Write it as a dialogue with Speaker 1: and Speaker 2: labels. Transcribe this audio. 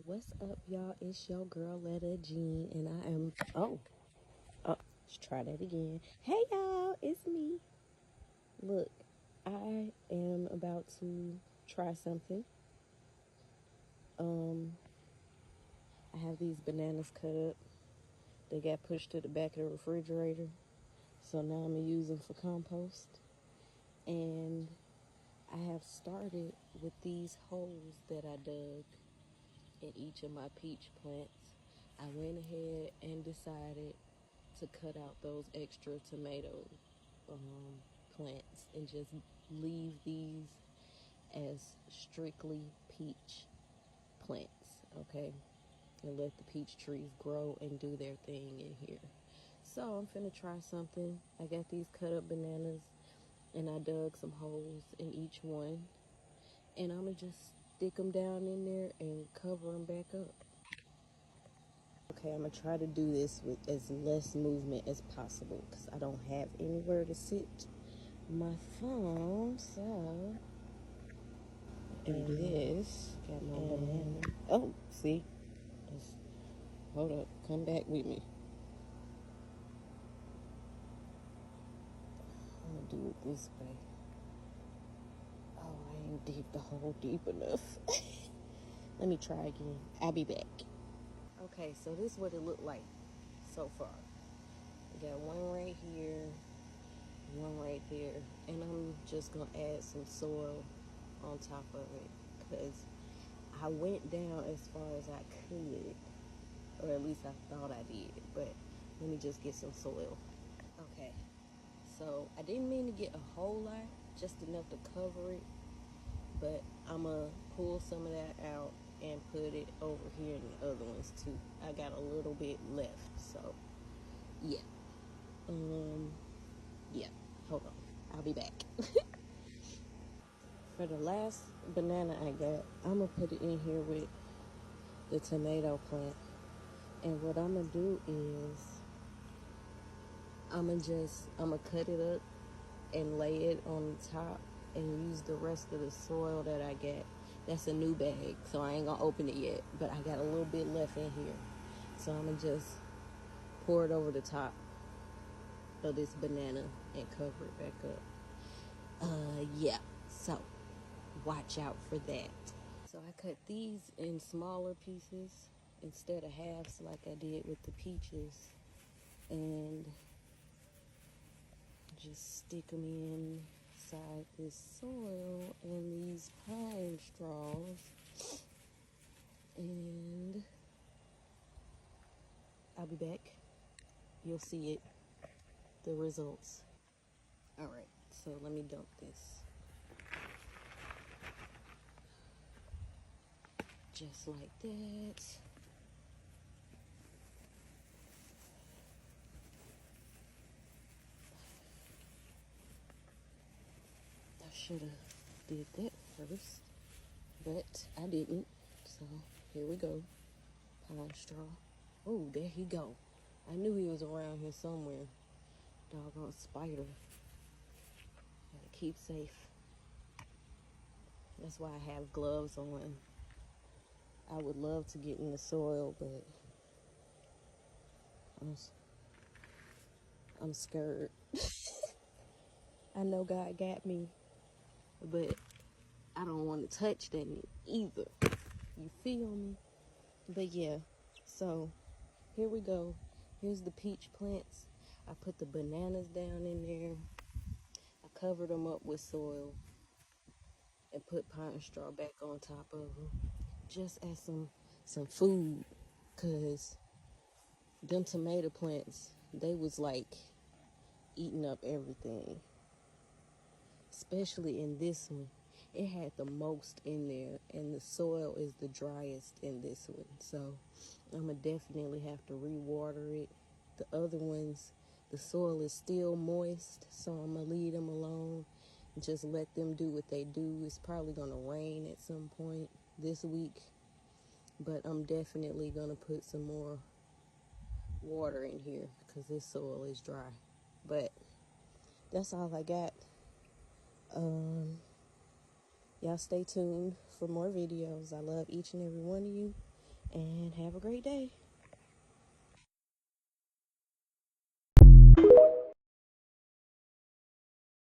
Speaker 1: What's up, y'all? It's your girl Letta Jean, and I am. Let's try that again. Hey, y'all, it's me. Look, I am about to try something. I have these bananas cut up. They got pushed to the back of the refrigerator, so now I'm gonna use them for compost. And I have started with these holes that I dug in each of my peach plants. I went ahead and decided to cut out those extra tomato plants and just leave these as strictly peach plants, okay? And let the peach trees grow and do their thing in here. So I'm finna try something. I got these cut up bananas and I dug some holes in each one. And I'm gonna just stick them down in there and cover them back up. Okay, I'm gonna try to do this with as less movement as possible because I don't have anywhere to sit my phone, so do this. Got my banana. Oh, see? Hold up, come back with me. I'm gonna do it this way. Oh, I ain't dig the hole deep enough. Let me try again. I'll be back. Okay, so this is what it looked like so far. I got one right here, one right there, and I'm just gonna add some soil on top of it because I went down as far as I could, or at least I thought I did, but let me just get some soil. Okay, so I didn't mean to get a whole lot, just enough to cover it, but I'm gonna pull some of that out and put it over here in the other ones too. I got a little bit left, so yeah. Yeah, hold on, I'll be back. For the last banana I got, I'm gonna put it in here with the tomato plant. And what I'm gonna do is I'm gonna cut it up and lay it on the top and use the rest of the soil that I get. That's a new bag, so I ain't gonna open it yet, but I got a little bit left in here. So I'm gonna just pour it over the top of this banana and cover it back up. Yeah, so watch out for that. So I cut these in smaller pieces instead of halves like I did with the peaches, and just stick them inside this soil and these pine straws, and I'll be back. You'll see it, the results. All right, so let me dump this. Just like that. I should have did that first, but I didn't. So here we go. Pine straw. Oh, there he go. I knew he was around here somewhere. Doggone spider. Gotta keep safe. That's why I have gloves on. I would love to get in the soil, but I'm scared. I know God got me, but I don't want to touch that either. You feel me? But yeah, so here we go. Here's the peach plants. I put the bananas down in there. I covered them up with soil and put pine straw back on top of them, just as some food, cause them tomato plants, they was like eating up everything, especially in this one. It had the most in there, and the soil is the driest in this one, so I'm gonna definitely have to re-water it. The other ones, the soil is still moist, so I'm gonna leave them alone and just let them do what they do. It's probably gonna rain at some point this week, but I'm definitely gonna put some more water in here because this soil is dry. But that's all I got. Y'all stay tuned for more videos. I love each and every one of you, and have a great day.